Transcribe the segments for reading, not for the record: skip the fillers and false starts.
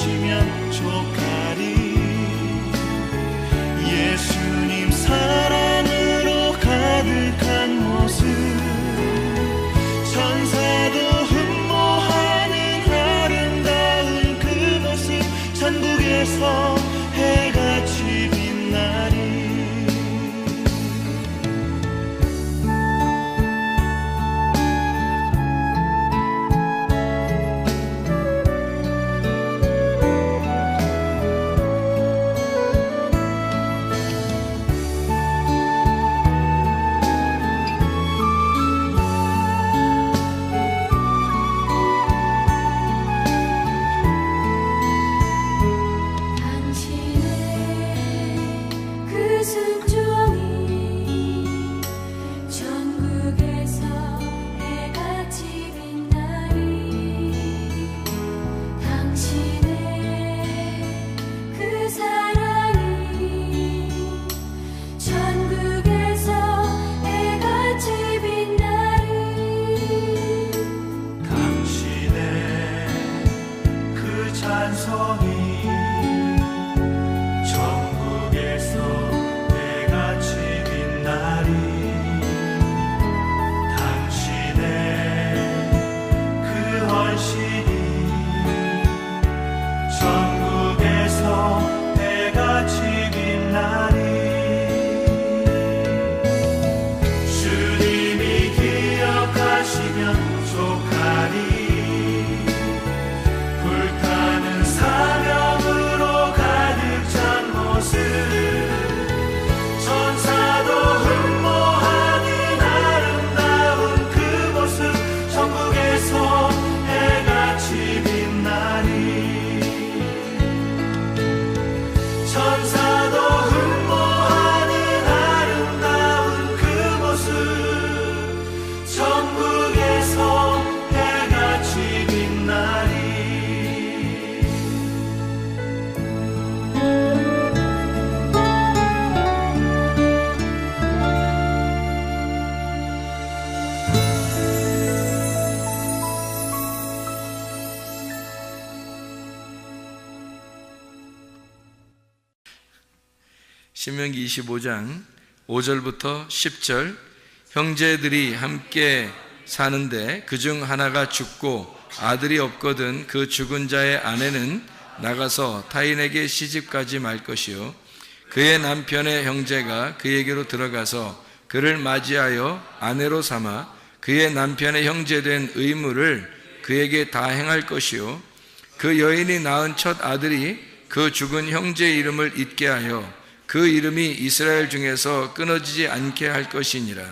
기억하시면 족하리. 예수님 사랑으로 가득한 모습, 천사도 흠모하는 아름다운 그 모습, 천국에서 해같이 빛나리. 신명기 25장 5절부터 10절. 형제들이 함께 사는데 그중 하나가 죽고 아들이 없거든 그 죽은 자의 아내는 나가서 타인에게 시집가지 말 것이요, 그의 남편의 형제가 그에게로 들어가서 그를 맞이하여 아내로 삼아 그의 남편의 형제된 의무를 그에게 다 행할 것이요, 그 여인이 낳은 첫 아들이 그 죽은 형제의 이름을 잊게 하여 그 이름이 이스라엘 중에서 끊어지지 않게 할 것이니라.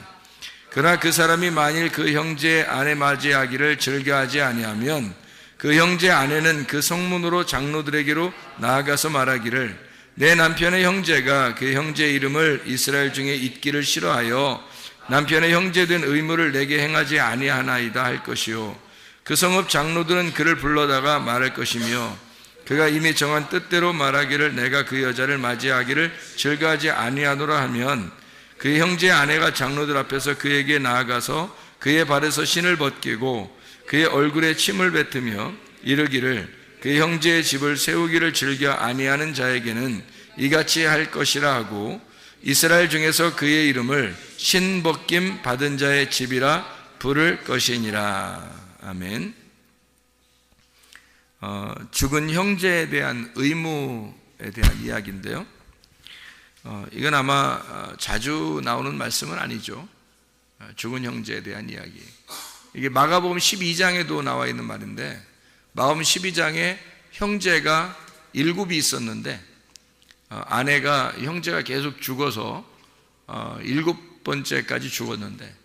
그러나 그 사람이 만일 그 형제의 아내 맞이하기를 즐겨하지 아니하면 그 형제의 아내는 그 성문으로 장로들에게로 나아가서 말하기를, 내 남편의 형제가 그 형제의 이름을 이스라엘 중에 잊기를 싫어하여 남편의 형제된 의무를 내게 행하지 아니하나이다 할 것이요, 그 성읍 장로들은 그를 불러다가 말할 것이며 그가 이미 정한 뜻대로 말하기를 내가 그 여자를 맞이하기를 즐거워하지 아니하노라 하면 그 형제의 아내가 장로들 앞에서 그에게 나아가서 그의 발에서 신을 벗기고 그의 얼굴에 침을 뱉으며 이르기를, 그 형제의 집을 세우기를 즐겨 아니하는 자에게는 이같이 할 것이라 하고 이스라엘 중에서 그의 이름을 신벗김 받은 자의 집이라 부를 것이니라. 아멘. 죽은 형제에 대한 의무에 대한 이야기인데요, 이건 아마 자주 나오는 말씀은 아니죠. 죽은 형제에 대한 이야기. 이게 마가복음 12장에도 나와 있는 말인데, 마가복음 12장에 형제가 7이 있었는데 아내가 형제가 계속 죽어서 7번째까지 죽었는데,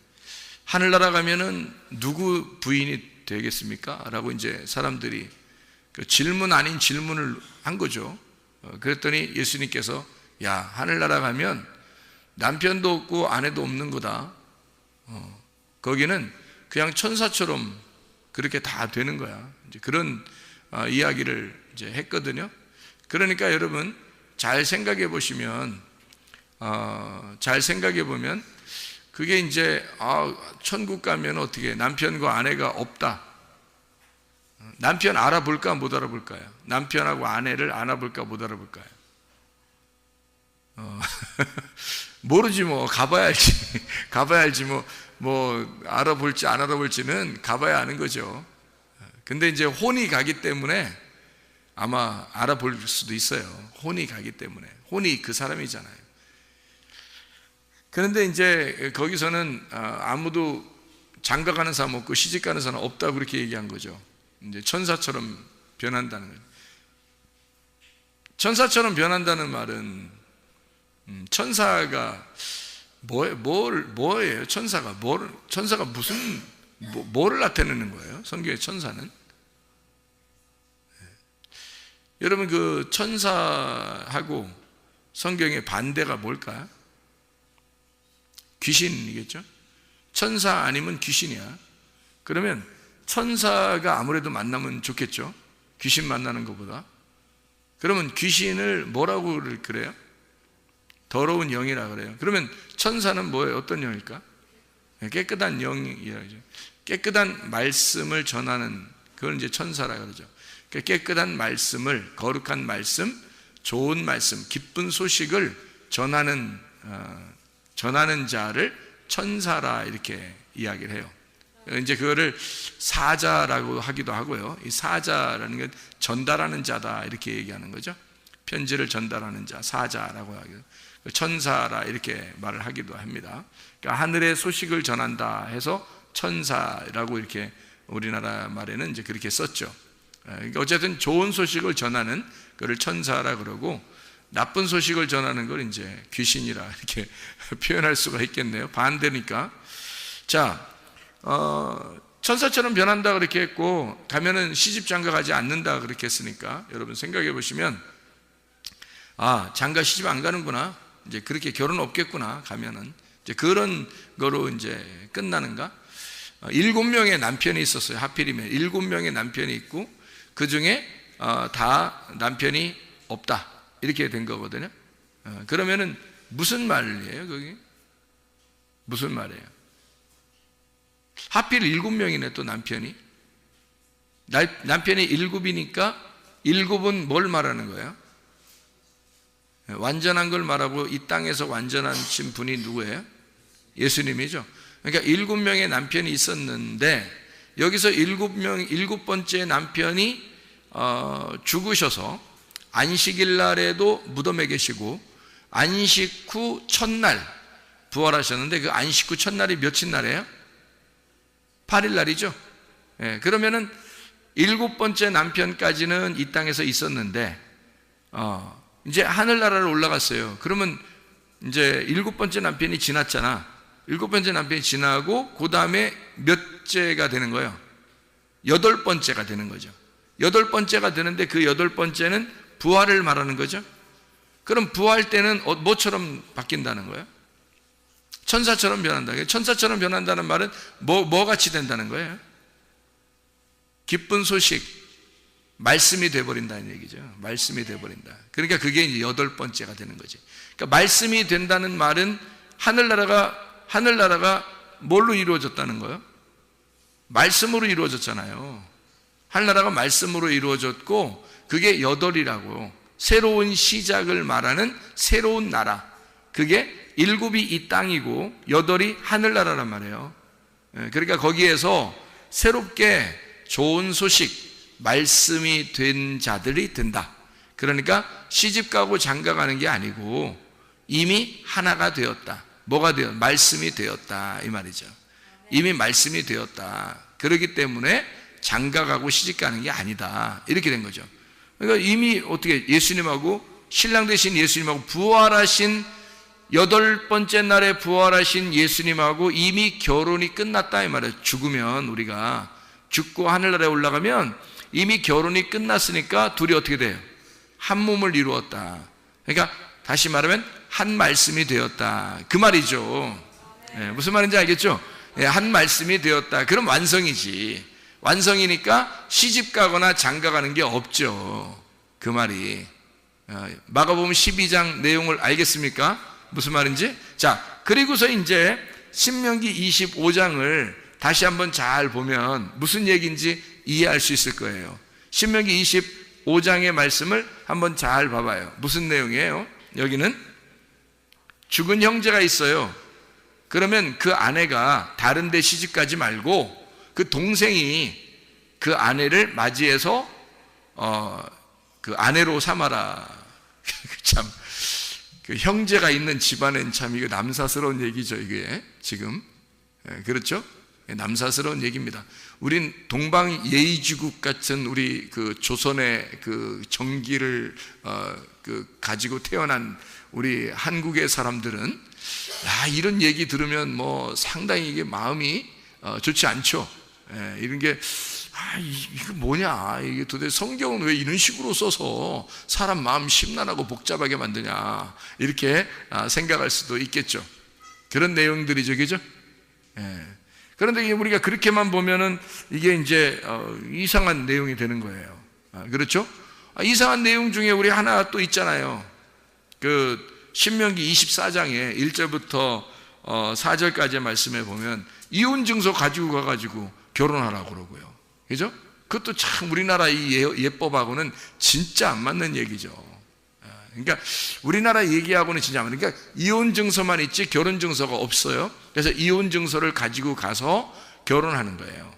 하늘나라 가면은 누구 부인이 되겠습니까? 라고 이제 사람들이 질문 아닌 질문을 한 거죠. 그랬더니 예수님께서, 야, 하늘나라 가면 남편도 없고 아내도 없는 거다. 거기는 그냥 천사처럼 그렇게 다 되는 거야. 이제 그런 이야기를 이제 했거든요. 그러니까 여러분 잘 생각해 보시면, 그게 이제 천국 가면 어떻게 남편과 아내가 없다. 남편 알아볼까 못 알아볼까요? 남편하고 아내를 알아볼까 못 알아볼까요? 모르지 뭐. 가봐야 알지. 가봐야 알지 뭐 알아볼지 안 알아볼지는 가봐야 아는 거죠. 근데 이제 혼이 가기 때문에 아마 알아볼 수도 있어요. 혼이 가기 때문에. 혼이 그 사람이잖아요. 그런데 이제 거기서는 아무도 장가가는 사람 없고 시집가는 사람 없다고 그렇게 얘기한 거죠. 이제 천사처럼 변한다는 거예요. 천사처럼 변한다는 말은 천사가 뭐예요? 천사가 무슨 뭐를 나타내는 거예요? 성경의 천사는? 여러분, 그 천사하고 성경의 반대가 뭘까요? 귀신이겠죠? 천사 아니면 귀신이야. 그러면 천사가 아무래도 만나면 좋겠죠? 귀신 만나는 것보다. 그러면 귀신을 뭐라고 그래요? 더러운 영이라 그래요. 그러면 천사는 뭐예요? 어떤 영일까? 깨끗한 영이라죠. 깨끗한 말씀을 전하는, 그걸 이제 천사라 그러죠. 깨끗한 말씀을, 거룩한 말씀, 좋은 말씀, 기쁜 소식을 전하는 자를 천사라 이렇게 이야기를 해요. 이제 그거를 사자라고 하기도 하고요. 이 사자라는 건 전달하는 자다 이렇게 얘기하는 거죠. 편지를 전달하는 자, 사자라고 하기도, 천사라 이렇게 말을 하기도 합니다. 그러니까 하늘의 소식을 전한다 해서 천사라고 이렇게 우리나라 말에는 이제 그렇게 썼죠. 그러니까 어쨌든 좋은 소식을 전하는 그를 천사라 그러고, 나쁜 소식을 전하는 걸 이제 귀신이라 이렇게 표현할 수가 있겠네요. 반대니까. 자, 천사처럼 변한다 그렇게 했고, 가면은 시집 장가 가지 않는다 그렇게 했으니까 여러분 생각해 보시면, 장가 시집 안 가는구나, 이제 그렇게 결혼 없겠구나, 가면은 이제 그런 거로 이제 끝나는가? 7명의 남편이 있었어요. 하필이면 7명의 남편이 있고 그 중에 다 남편이 없다 이렇게 된 거거든요. 그러면은 무슨 말이에요? 거기 무슨 말이에요? 하필 7명이네 또 남편이. 남편이 7이니까 7은 뭘 말하는 거예요? 완전한 걸 말하고, 이 땅에서 완전하신 분이 누구예요? 예수님이죠. 그러니까 7명의 남편이 있었는데 여기서 7번째 남편이 죽으셔서 안식일 날에도 무덤에 계시고 안식 후 첫날 부활하셨는데, 그 안식 후 첫날이 며칠 날이에요? 8일 날이죠. 그러면은 7번째 남편까지는 이 땅에서 있었는데 이제 하늘나라로 올라갔어요. 그러면 이제 7번째 남편이 지났잖아. 7번째 남편이 지나고 그 다음에 몇째가 되는 거예요? 8번째가 되는 거죠. 8번째가 되는데 그 8번째는 부활을 말하는 거죠. 그럼 부활 때는 뭐처럼 바뀐다는 거예요? 천사처럼 변한다. 천사처럼 변한다는 말은 뭐 같이 된다는 거예요? 기쁜 소식, 말씀이 돼버린다는 얘기죠. 말씀이 돼버린다. 그러니까 그게 이제 8번째가 되는 거지. 그러니까 말씀이 된다는 말은 하늘나라가 뭘로 이루어졌다는 거예요? 말씀으로 이루어졌잖아요. 하늘나라가 말씀으로 이루어졌고, 그게 8이라고, 새로운 시작을 말하는 새로운 나라. 그게 7이 이 땅이고 8이 하늘나라란 말이에요. 그러니까 거기에서 새롭게 좋은 소식, 말씀이 된 자들이 든다. 그러니까 시집가고 장가가는 게 아니고 이미 하나가 되었다. 뭐가 되었다? 말씀이 되었다 이 말이죠. 이미 말씀이 되었다. 그렇기 때문에 장가가고 시집가는 게 아니다 이렇게 된 거죠. 그러니까 이미 어떻게 예수님하고, 신랑 되신 예수님하고, 부활하신 8번째 날에 부활하신 예수님하고 이미 결혼이 끝났다 이 말이에요. 죽으면, 우리가 죽고 하늘나라에 올라가면 이미 결혼이 끝났으니까 둘이 어떻게 돼요? 한 몸을 이루었다. 그러니까 다시 말하면 한 말씀이 되었다 그 말이죠. 무슨 말인지 알겠죠? 한 말씀이 되었다. 그럼 완성이지. 완성이니까 시집가거나 장가가는 게 없죠. 그 말이. 마가복음 12장 내용을 알겠습니까? 무슨 말인지? 자, 그리고서 이제 신명기 25장을 다시 한번 잘 보면 무슨 얘기인지 이해할 수 있을 거예요. 신명기 25장의 말씀을 한번 잘 봐봐요. 무슨 내용이에요? 여기는 죽은 형제가 있어요. 그러면 그 아내가 다른 데 시집가지 말고 그 동생이 그 아내를 맞이해서 그 아내로 삼아라. 참, 그 형제가 있는 집안엔 참 이거 남사스러운 얘기죠, 이게 지금. 그렇죠? 남사스러운 얘기입니다. 우린 동방 예의지국 같은 우리 그 조선의 그 정기를 그 가지고 태어난 우리 한국의 사람들은 이런 얘기 들으면 뭐 상당히 이게 마음이 좋지 않죠. 이런 게 이거 뭐냐, 이게 도대체 성경은 왜 이런 식으로 써서 사람 마음 심란하고 복잡하게 만드냐, 이렇게 생각할 수도 있겠죠. 그런 내용들이죠, 그죠? 그런데 우리가 그렇게만 보면은 이게 이제 이상한 내용이 되는 거예요. 그렇죠? 이상한 내용 중에 우리 하나 또 있잖아요. 그 신명기 24장에 1절부터 4절까지의 말씀에 보면 이혼 증서 가지고 가가지고 결혼하라고 그러고요. 그죠? 그것도 참 우리나라 이 예법하고는 진짜 안 맞는 얘기죠. 그러니까 우리나라 얘기하고는 진짜 안 맞는, 그러니까 이혼 증서만 있지 결혼 증서가 없어요. 그래서 이혼 증서를 가지고 가서 결혼하는 거예요.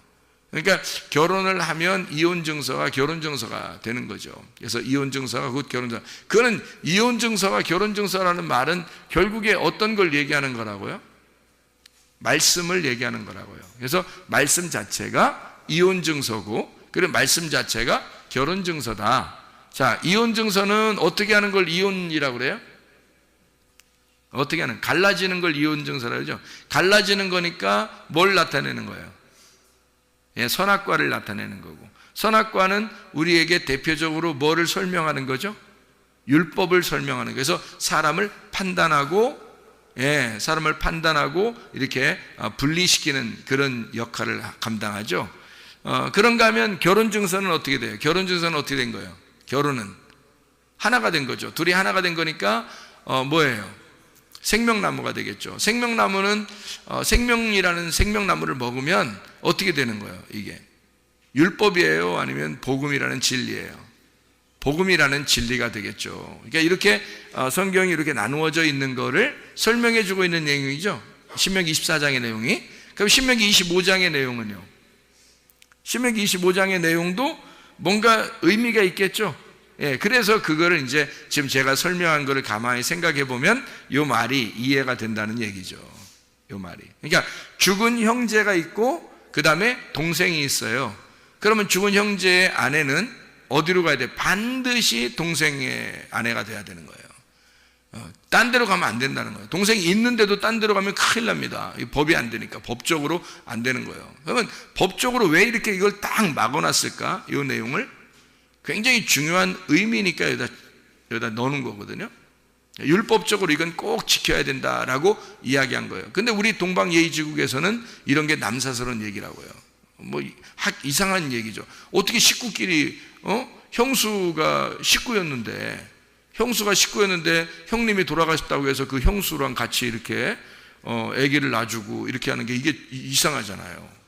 그러니까 결혼을 하면 이혼 증서가 결혼 증서가 되는 거죠. 그래서 이혼 증서가 곧 결혼 증서. 그거는 이혼 증서가 결혼 증서라는 말은 결국에 어떤 걸 얘기하는 거라고요? 말씀을 얘기하는 거라고요. 그래서 말씀 자체가 이혼 증서고, 그리고 말씀 자체가 결혼 증서다. 자, 이혼 증서는 어떻게 하는 걸 이혼이라고 그래요? 어떻게 하는, 갈라지는 걸 이혼 증서라고 그러죠. 갈라지는 거니까 뭘 나타내는 거예요? 선악과를 나타내는 거고, 선악과는 우리에게 대표적으로 뭐를 설명하는 거죠? 율법을 설명하는 거예요. 그래서 사람을 판단하고 이렇게 분리시키는 그런 역할을 감당하죠. 그런가 하면 결혼 증서는 어떻게 돼요? 결혼 증서는 어떻게 된 거예요? 결혼은 하나가 된 거죠. 둘이 하나가 된 거니까 뭐예요? 생명나무가 되겠죠. 생명나무는 생명이라는 생명나무를 먹으면 어떻게 되는 거예요? 이게 율법이에요? 아니면 복음이라는 진리예요? 복음이라는 진리가 되겠죠. 그러니까 이렇게 성경이 이렇게 나누어져 있는 거를 설명해 주고 있는 내용이죠. 신명기 24장의 내용이. 그럼 신명기 25장의 내용은요? 신명기 25장의 내용도 뭔가 의미가 있겠죠. 그래서 그거를 이제 지금 제가 설명한 거를 가만히 생각해 보면 이 말이 이해가 된다는 얘기죠. 이 말이. 그러니까 죽은 형제가 있고 그 다음에 동생이 있어요. 그러면 죽은 형제의 아내는 어디로 가야 돼? 반드시 동생의 아내가 돼야 되는 거예요. 딴 데로 가면 안 된다는 거예요. 동생이 있는데도 딴 데로 가면 큰일 납니다. 법이 안 되니까, 법적으로 안 되는 거예요. 그러면 법적으로 왜 이렇게 이걸 딱 막아놨을까? 이 내용을 굉장히 중요한 의미니까 여기다 넣는 거거든요. 율법적으로 이건 꼭 지켜야 된다라고 이야기한 거예요. 근데 우리 동방예의지국에서는 이런 게 남사스러운 얘기라고요. 뭐 이상한 얘기죠. 어떻게 식구끼리 형수가 식구였는데 형님이 돌아가셨다고 해서 그 형수랑 같이 이렇게 아기를 낳아주고 이렇게 하는 게 이게 이상하잖아요.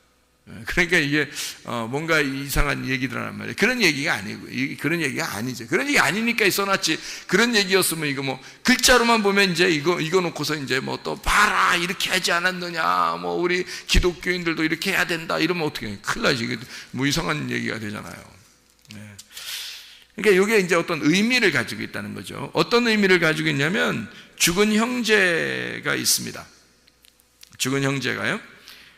그러니까 이게 뭔가 이상한 얘기들란 말이에요. 그런 얘기가 아니고, 그런 얘기가 아니죠. 그런 얘기 아니니까 써놨지. 그런 얘기였으면 이거 뭐 글자로만 보면 이제 이거 놓고서 이제 뭐 또 봐라 이렇게 하지 않았느냐, 뭐 우리 기독교인들도 이렇게 해야 된다 이러면 어떻게 해? 큰일 나지. 이게 뭐 이상한 얘기가 되잖아요. 그러니까 이게 이제 어떤 의미를 가지고 있다는 거죠. 어떤 의미를 가지고 있냐면 죽은 형제가 있습니다. 죽은 형제가요.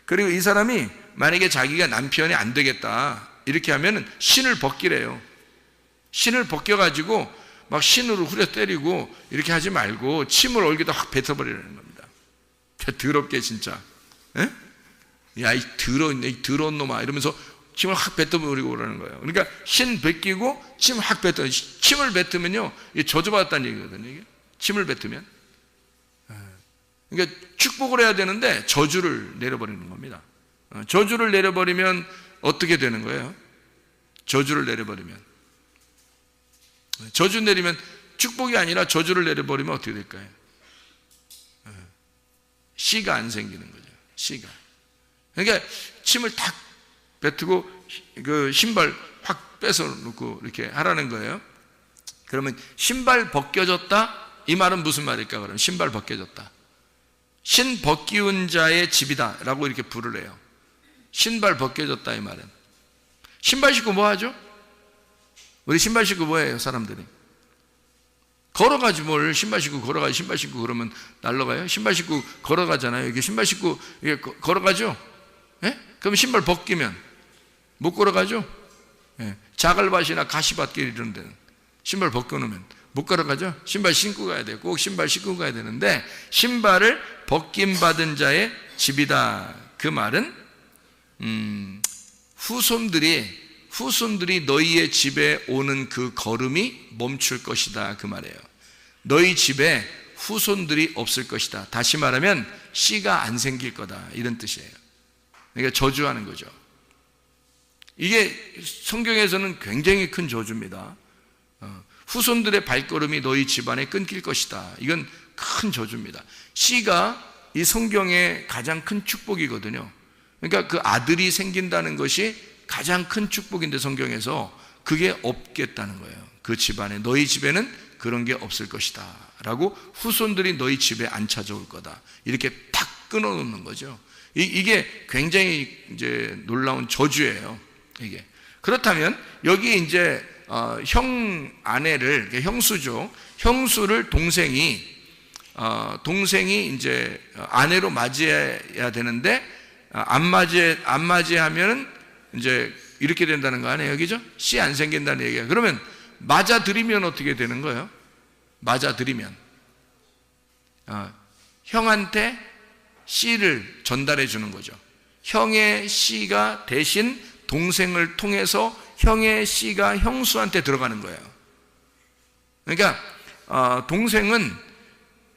그리고 이 사람이 만약에 자기가 남편이 안 되겠다 이렇게 하면 신을 벗기래요. 신을 벗겨가지고 막 신으로 후려 때리고 이렇게 하지 말고 침을 얼굴에다 확 뱉어버리라는 겁니다. 더럽게 진짜. 야, 이 더러운 놈아 이러면서 침을 확 뱉어버리고 그러는 거예요. 그러니까 신 벗기고 침 확 뱉어. 침을 뱉으면요 저주받았다는 얘기거든요. 이게. 침을 뱉으면. 그러니까 축복을 해야 되는데 저주를 내려버리는 겁니다. 저주를 내려버리면 어떻게 되는 거예요? 저주를 내려버리면 저주 내리면 축복이 아니라 저주를 내려버리면 어떻게 될까요? 씨가 안 생기는 거죠. 씨가. 그러니까 침을 탁 뱉고 그 신발 확 뺏어 놓고 이렇게 하라는 거예요. 그러면 신발 벗겨졌다? 이 말은 무슨 말일까? 그러면 신발 벗겨졌다. 신 벗기운 자의 집이다 라고 이렇게 부르래요. 신발 벗겨졌다 이 말은. 신발 신고 뭐 하죠? 우리 신발 신고 뭐 해요 사람들이? 걸어가지 뭘. 신발 신고 걸어가지. 신발 신고 그러면 날라가요? 신발 신고 걸어가잖아요. 이게 신발 신고 이게 걸어가죠? 예? 그럼 신발 벗기면 못 걸어가죠? 예. 자갈밭이나 가시밭길 이런 데는 신발 벗겨놓으면 못 걸어가죠? 신발 신고 가야 돼요. 꼭 신발 신고 가야 되는데 신발을 벗김받은 자의 집이다. 그 말은 후손들이 너희의 집에 오는 그 걸음이 멈출 것이다 그 말이에요. 너희 집에 후손들이 없을 것이다. 다시 말하면 씨가 안 생길 거다 이런 뜻이에요. 그러니까 저주하는 거죠. 이게 성경에서는 굉장히 큰 저주입니다. 후손들의 발걸음이 너희 집안에 끊길 것이다. 이건 큰 저주입니다. 씨가 이 성경의 가장 큰 축복이거든요. 그러니까 그 아들이 생긴다는 것이 가장 큰 축복인데 성경에서 그게 없겠다는 거예요. 그 집안에 너희 집에는 그런 게 없을 것이다 라고 후손들이 너희 집에 안 찾아올 거다 이렇게 탁 끊어놓는 거죠. 이게 굉장히 이제 놀라운 저주예요. 이게 그렇다면 여기 이제 형 아내를 형수죠. 형수를 동생이 이제 아내로 맞이해야 되는데 안 맞이하면은 이제 이렇게 된다는 거 아니에요, 여기죠? 씨 안 생긴다는 얘기야. 그러면 맞아들이면 어떻게 되는 거예요? 맞아들이면 형한테 씨를 전달해 주는 거죠. 형의 씨가 대신 동생을 통해서 형의 씨가 형수한테 들어가는 거예요. 그러니까 동생은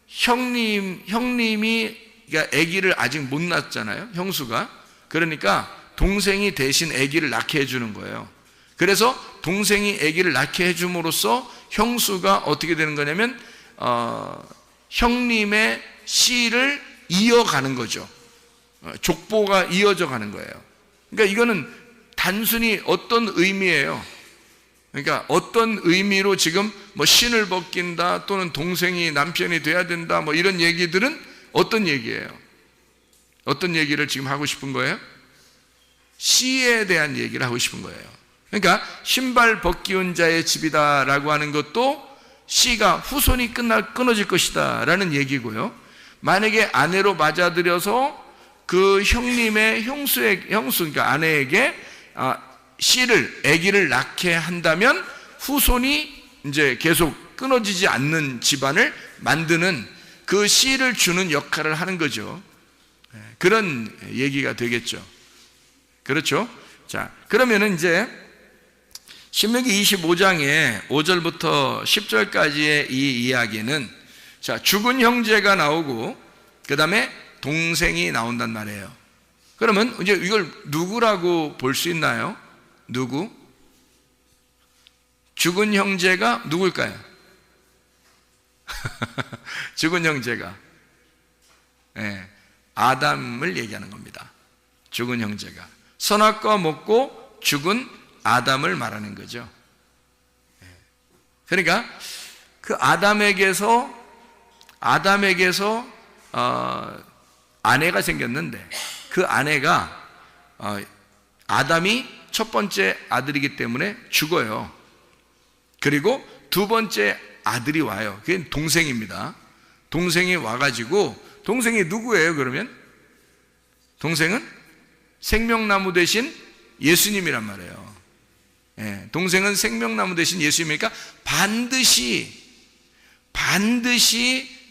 형님이 그러니까 아기를 아직 못 낳았잖아요, 형수가. 그러니까 동생이 대신 아기를 낳게 해주는 거예요. 그래서 동생이 아기를 낳게 해줌으로써 형수가 어떻게 되는 거냐면 형님의 씨를 이어가는 거죠. 족보가 이어져 가는 거예요. 그러니까 이거는 단순히 어떤 의미예요? 그러니까 어떤 의미로 지금 뭐 신을 벗긴다 또는 동생이 남편이 돼야 된다 뭐 이런 얘기들은 어떤 얘기예요? 어떤 얘기를 지금 하고 싶은 거예요? 씨에 대한 얘기를 하고 싶은 거예요. 그러니까 신발 벗기운 자의 집이다라고 하는 것도 씨가 후손이 끊어질 것이다 라는 얘기고요. 만약에 아내로 맞아들여서 그 형님의 형수 그러니까 아내에게 씨를 아기를 낳게 한다면 후손이 이제 계속 끊어지지 않는 집안을 만드는 그 씨를 주는 역할을 하는 거죠. 그런 얘기가 되겠죠. 그렇죠? 자, 그러면은 이제 신명기 25장의 5절부터 10절까지의 이 이야기는 자, 죽은 형제가 나오고 그 다음에 동생이 나온단 말이에요. 그러면 이제 이걸 누구라고 볼 수 있나요? 누구? 죽은 형제가 누굴까요? 죽은 형제가 아담을 얘기하는 겁니다. 죽은 형제가 선악과 먹고 죽은 아담을 말하는 거죠. 그러니까 그 아담에게서 아내가 생겼는데 그 아내가 아담이 첫 번째 아들이기 때문에 죽어요. 그리고 두 번째 아들이 와요. 그게 동생입니다. 동생이 와가지고 동생이 누구예요 그러면? 동생은 생명나무 대신 예수님이란 말이에요. 동생은 생명나무 대신 예수님이니까 반드시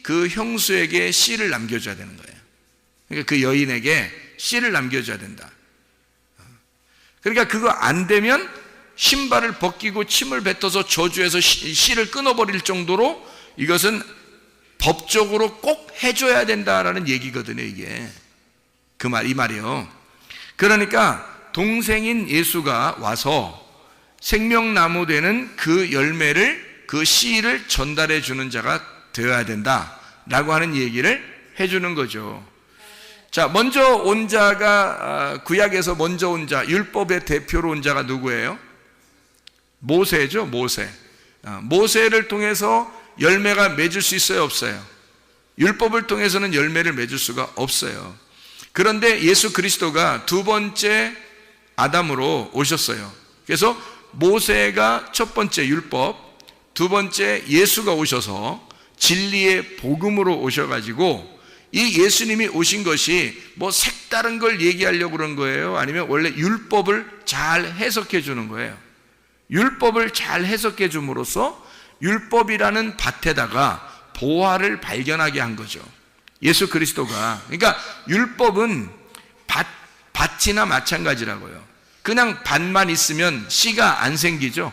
그 형수에게 씨를 남겨줘야 되는 거예요. 그러니까 그 여인에게 씨를 남겨줘야 된다. 그러니까 그거 안 되면 신발을 벗기고 침을 뱉어서 저주해서 씨를 끊어버릴 정도로 이것은 법적으로 꼭 해줘야 된다라는 얘기거든요. 이게 이 말이요. 그러니까 동생인 예수가 와서 생명나무 되는 그 열매를 그 씨를 전달해 주는 자가 되어야 된다라고 하는 얘기를 해주는 거죠. 자, 먼저 온 자가, 구약에서 먼저 온 자, 율법의 대표로 온 자가 누구예요? 모세죠, 모세. 모세를 통해서 열매가 맺을 수 있어요, 없어요? 율법을 통해서는 열매를 맺을 수가 없어요. 그런데 예수 그리스도가 두 번째 아담으로 오셨어요. 그래서 모세가 첫 번째 율법, 두 번째 예수가 오셔서 진리의 복음으로 오셔가지고 이 예수님이 오신 것이 뭐 색다른 걸 얘기하려고 그런 거예요? 아니면 원래 율법을 잘 해석해 주는 거예요? 율법을 잘 해석해 줌으로써 율법이라는 밭에다가 보화를 발견하게 한 거죠. 예수 그리스도가. 그러니까 율법은 밭이나 마찬가지라고요. 그냥 밭만 있으면 씨가 안 생기죠.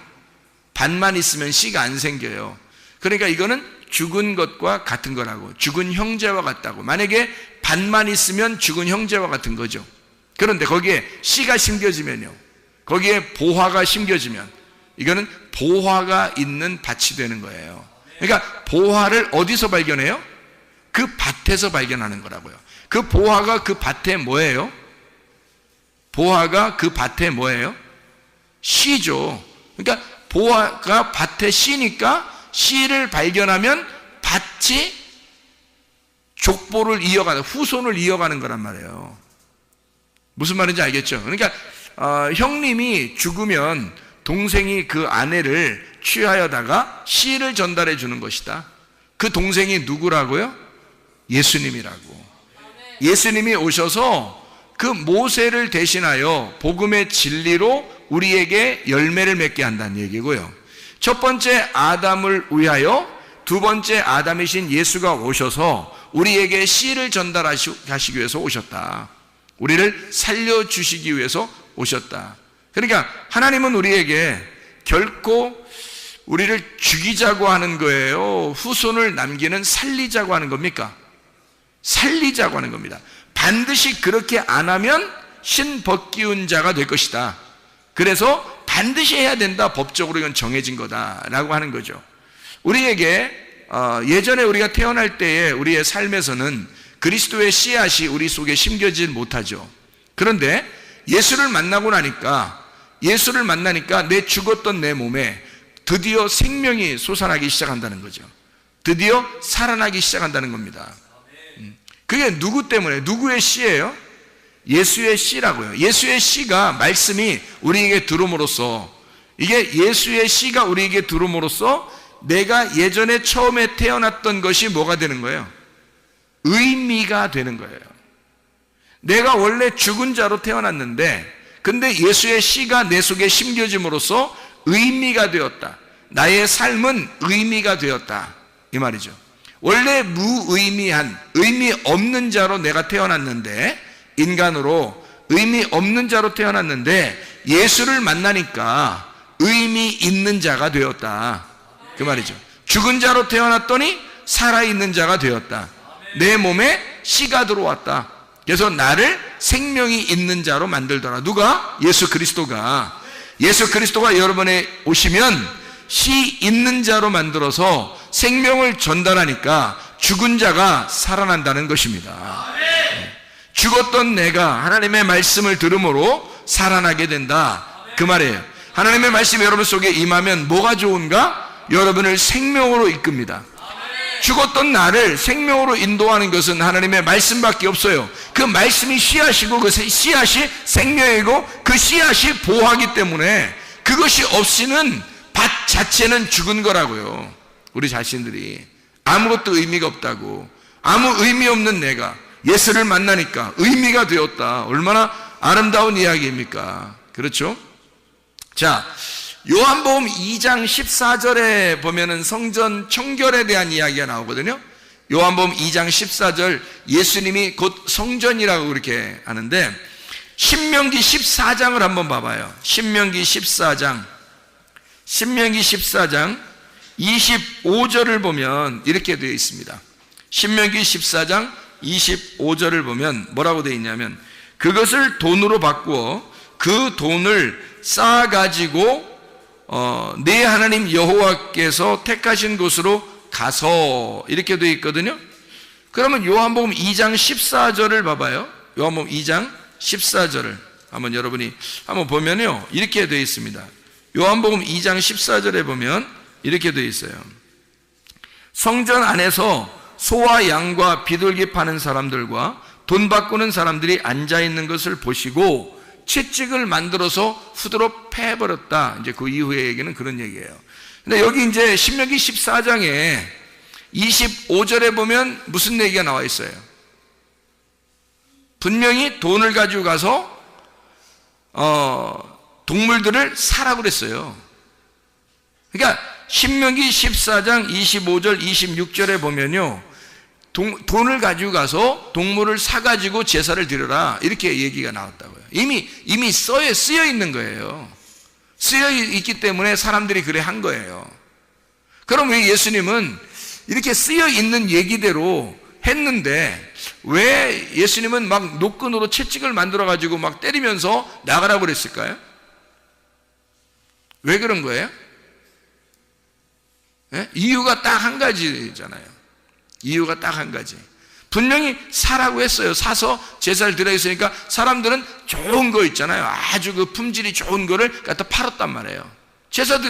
밭만 있으면 씨가 안 생겨요. 그러니까 이거는 죽은 것과 같은 거라고. 죽은 형제와 같다고. 만약에 밭만 있으면 죽은 형제와 같은 거죠. 그런데 거기에 씨가 심겨지면요, 거기에 보화가 심겨지면 이거는 보화가 있는 밭이 되는 거예요. 그러니까 보화를 어디서 발견해요? 그 밭에서 발견하는 거라고요. 그 보화가 그 밭에 뭐예요? 보화가 그 밭에 뭐예요? 씨죠. 그러니까 보화가 밭에 씨니까 씨를 발견하면 밭이 족보를 이어가는, 후손을 이어가는 거란 말이에요. 무슨 말인지 알겠죠? 그러니까 형님이 죽으면 동생이 그 아내를 취하여다가 씨를 전달해 주는 것이다. 그 동생이 누구라고요? 예수님이라고. 예수님이 오셔서 그 모세를 대신하여 복음의 진리로 우리에게 열매를 맺게 한다는 얘기고요. 첫 번째 아담을 위하여 두 번째 아담이신 예수가 오셔서 우리에게 씨를 전달하시기 위해서 오셨다. 우리를 살려주시기 위해서 오셨다. 그러니까 하나님은 우리에게 결코 우리를 죽이자고 하는 거예요? 후손을 남기는 살리자고 하는 겁니까? 살리자고 하는 겁니다. 반드시 그렇게 안 하면 신벗기운 자가 될 것이다. 그래서 반드시 해야 된다. 법적으로 이건 정해진 거다라고 하는 거죠. 우리에게 예전에 우리가 태어날 때에 우리의 삶에서는 그리스도의 씨앗이 우리 속에 심겨지질 못하죠. 그런데 예수를 만나니까 내 죽었던 내 몸에 드디어 생명이 솟아나기 시작한다는 거죠. 드디어 살아나기 시작한다는 겁니다. 그게 누구 때문에? 누구의 씨예요? 예수의 씨라고요. 예수의 씨가 말씀이 우리에게 들어옴으로써, 이게 예수의 씨가 우리에게 들어옴으로써 내가 예전에 처음에 태어났던 것이 뭐가 되는 거예요? 의미가 되는 거예요. 내가 원래 죽은 자로 태어났는데 근데 예수의 씨가 내 속에 심겨짐으로써 의미가 되었다. 나의 삶은 의미가 되었다. 이 말이죠. 원래 무의미한, 의미 없는 자로 내가 태어났는데, 인간으로 의미 없는 자로 태어났는데 예수를 만나니까 의미 있는 자가 되었다. 그 말이죠. 죽은 자로 태어났더니 살아있는 자가 되었다. 내 몸에 씨가 들어왔다. 그래서 나를 생명이 있는 자로 만들더라. 누가? 예수 그리스도가. 예수 그리스도가 여러분에 오시면 씨 있는 자로 만들어서 생명을 전달하니까 죽은 자가 살아난다는 것입니다. 죽었던 내가 하나님의 말씀을 들음으로 살아나게 된다. 그 말이에요. 하나님의 말씀이 여러분 속에 임하면 뭐가 좋은가? 여러분을 생명으로 이끕니다. 죽었던 나를 생명으로 인도하는 것은 하나님의 말씀밖에 없어요. 그 말씀이 씨앗이고 그 씨앗이 생명이고 그 씨앗이 보화기 때문에 그것이 없이는 밭 자체는 죽은 거라고요. 우리 자신들이 아무것도 의미가 없다고. 아무 의미 없는 내가 예수를 만나니까 의미가 되었다. 얼마나 아름다운 이야기입니까? 그렇죠? 자, 요한복음 2장 14절에 보면은 성전 청결에 대한 이야기가 나오거든요. 요한복음 2장 14절, 예수님이 곧 성전이라고 그렇게 하는데, 신명기 14장을 한번 봐봐요. 신명기 14장 25절을 보면 이렇게 되어 있습니다. 신명기 14장 25절을 보면 뭐라고 되어 있냐면, 그것을 돈으로 바꾸어 그 돈을 쌓아가지고 네 하나님 여호와께서 택하신 곳으로 가서, 이렇게 되어 있거든요. 그러면 요한복음 2장 14절을 봐봐요. 요한복음 2장 14절을 한번 여러분이 한번 보면요, 이렇게 되어 있습니다. 요한복음 2장 14절에 보면 이렇게 되어 있어요. 성전 안에서 소와 양과 비둘기 파는 사람들과 돈 바꾸는 사람들이 앉아있는 것을 보시고 채찍을 만들어서 후드로 패버렸다. 이제 그 이후의 얘기는 그런 얘기예요. 근데 여기 이제 신명기 14장에 25절에 보면 무슨 얘기가 나와 있어요? 분명히 돈을 가지고 가서 동물들을 사라고 그랬어요. 그러니까 신명기 14장 25절 26절에 보면요, 돈을 가지고 가서 동물을 사가지고 제사를 드려라, 이렇게 얘기가 나왔다고요. 이미 쓰여 있는 거예요. 쓰여 있기 때문에 사람들이 그래 한 거예요. 그럼 왜 예수님은 이렇게 쓰여 있는 얘기대로 했는데 왜 예수님은 막 노끈으로 채찍을 만들어 가지고 막 때리면서 나가라고 그랬을까요? 왜 그런 거예요? 네? 이유가 딱 한 가지잖아요. 이유가 딱 한 가지. 분명히 사라고 했어요. 사서 제사를 드려 있으니까 사람들은 좋은 거 있잖아요. 아주 그 품질이 좋은 거를 갖다 팔았단 말이에요.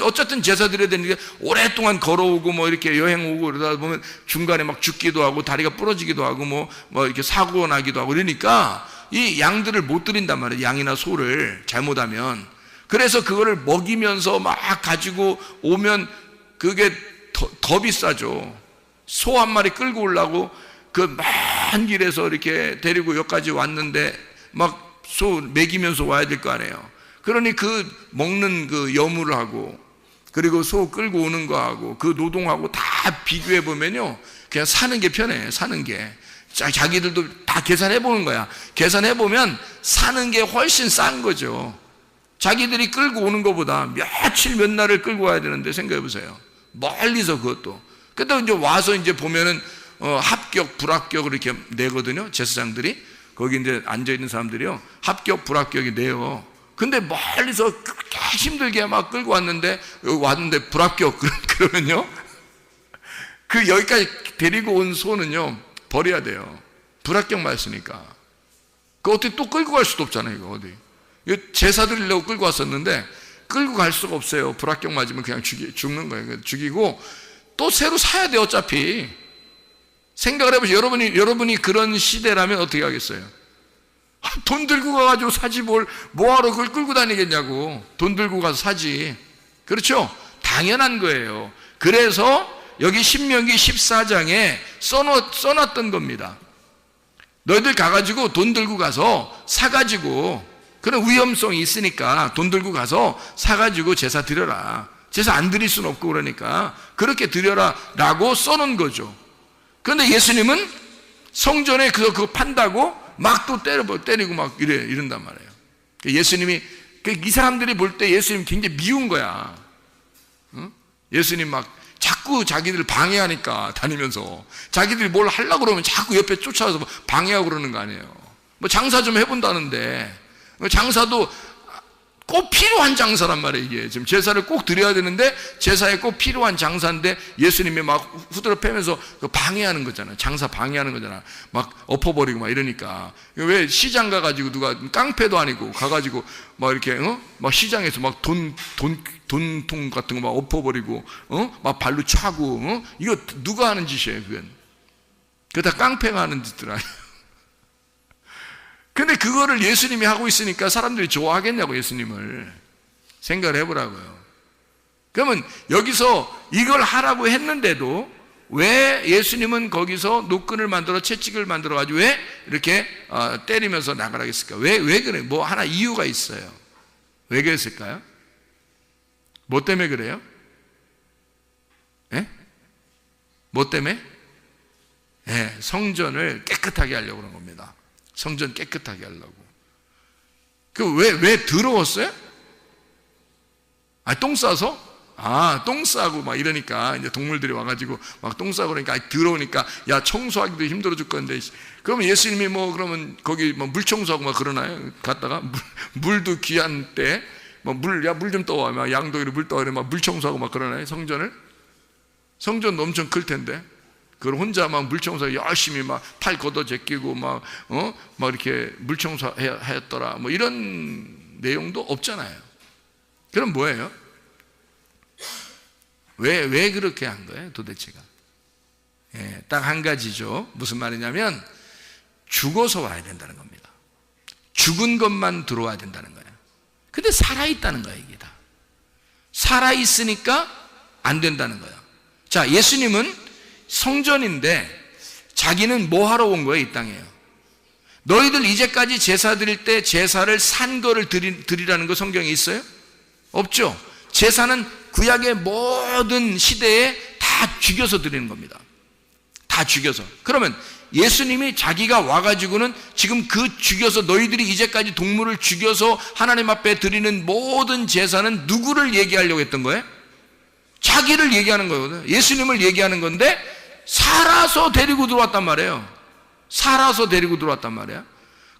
어쨌든 제사 드려야 되는데 오랫동안 걸어오고 뭐 이렇게 여행 오고 그러다 보면 중간에 막 죽기도 하고 다리가 부러지기도 하고 뭐 이렇게 사고 나기도 하고 그러니까 이 양들을 못 드린단 말이에요. 양이나 소를 잘못하면. 그래서 그거를 먹이면서 막 가지고 오면 그게 더 비싸죠. 소 한 마리 끌고 오려고 그 먼 길에서 이렇게 데리고 여기까지 왔는데 막 소 먹이면서 와야 될 거 아니에요. 그러니 그 먹는 그 여물을 하고 그리고 소 끌고 오는 거하고 그 노동하고 다 비교해 보면요, 그냥 사는 게 편해. 사는 게 자기들도 다 계산해 보는 거야. 계산해 보면 사는 게 훨씬 싼 거죠. 자기들이 끌고 오는 것보다 며칠 몇 날을 끌고 와야 되는데 생각해 보세요. 멀리서 그것도. 근데 이제 와서 이제 보면은 합격, 불합격을 이렇게 내거든요. 제사장들이. 거기 이제 앉아있는 사람들이요, 합격, 불합격이 내요. 근데 멀리서 그렇게 힘들게 막 끌고 왔는데 불합격 그러면요, 그 여기까지 데리고 온 소는요 버려야 돼요. 불합격 맞으니까. 그 어떻게 또 끌고 갈 수도 없잖아요. 이거 어디 제사 드리려고 끌고 왔었는데 끌고 갈 수가 없어요. 불합격 맞으면 그냥 죽는 거예요. 죽이고 또 새로 사야 돼요. 어차피. 생각을 해보세요. 여러분이 그런 시대라면 어떻게 하겠어요? 돈 들고 가가지고 사지 뭐하러 그걸 끌고 다니겠냐고. 돈 들고 가서 사지. 그렇죠? 당연한 거예요. 그래서 여기 신명기 14장에 써놨던 겁니다. 너희들 가가지고 돈 들고 가서 사가지고, 그런 위험성이 있으니까 돈 들고 가서 사가지고 제사 드려라. 제사 안 드릴 수는 없고 그러니까 그렇게 드려라 라고 써놓은 거죠. 그런데 예수님은 성전에 그거 판다고 막 또 때리고 막 이런단 말이에요. 예수님이, 이 사람들이 볼 때 예수님 굉장히 미운 거야. 응? 예수님 막 자꾸 자기들 방해하니까 다니면서 자기들이 뭘 하려고 그러면 자꾸 옆에 쫓아와서 방해하고 그러는 거 아니에요. 뭐 장사 좀 해본다는데, 장사도 꼭 필요한 장사란 말이에요. 이게 지금 제사를 꼭 드려야 되는데 제사에 꼭 필요한 장사인데 예수님이 막 후드러 패면서 방해하는 거잖아요. 장사 방해하는 거잖아. 막 엎어버리고 막 이러니까. 왜 시장 가가지고 누가 깡패도 아니고 가가지고 막 이렇게 막 시장에서 막 돈통 같은 거 막 엎어버리고 막 발로 차고 이거 누가 하는 짓이에요? 그거 다 깡패가 하는 짓들 아니에요. 근데 그거를 예수님이 하고 있으니까 사람들이 좋아하겠냐고. 예수님을 생각을 해보라고요. 그러면 여기서 이걸 하라고 했는데도 왜 예수님은 거기서 노끈을 만들어 채찍을 만들어 가지고 왜 이렇게 때리면서 나가라 했을까? 왜 그래? 뭐 하나 이유가 있어요. 왜 그랬을까요? 뭐 때문에 그래요? 예? 뭐 때문에? 예, 성전을 깨끗하게 하려고 그런 겁니다. 성전 깨끗하게 하려고. 왜 더러웠어요? 똥 싸서? 똥 싸고 막 이러니까 이제 동물들이 와가지고 막 똥 싸고 그러니까 더러우니까 야, 청소하기도 힘들어 죽 건데. 그러면 예수님이 뭐 그러면 거기 뭐 물 청소하고 막 그러나요? 갔다가 물도 귀한 때 뭐 물 좀 떠와. 막 양동이로 물 떠와. 막 물 청소하고 막 그러나요? 성전을? 성전도 엄청 클 텐데. 그걸 혼자 막 물청소 열심히 막 팔 걷어 제끼고 막 이렇게 물청소 하였더라. 뭐 이런 내용도 없잖아요. 그럼 뭐예요? 왜 그렇게 한 거예요, 도대체가? 예, 딱 한 가지죠. 무슨 말이냐면 죽어서 와야 된다는 겁니다. 죽은 것만 들어와야 된다는 거예요. 근데 살아있다는 거예요, 이게 다. 살아있으니까 안 된다는 거예요. 자, 예수님은 성전인데 자기는 뭐 하러 온 거예요, 이 땅에요? 너희들 이제까지 제사 드릴 때 제사를 산 거를 드리라는 거 성경에 있어요? 없죠. 제사는 구약의 모든 시대에 다 죽여서 드리는 겁니다. 다 죽여서. 그러면 예수님이 자기가 와가지고는 지금 그 죽여서 너희들이 이제까지 동물을 죽여서 하나님 앞에 드리는 모든 제사는 누구를 얘기하려고 했던 거예요? 자기를 얘기하는 거거든요. 예수님을 얘기하는 건데 살아서 데리고 들어왔단 말이에요. 살아서 데리고 들어왔단 말이에요.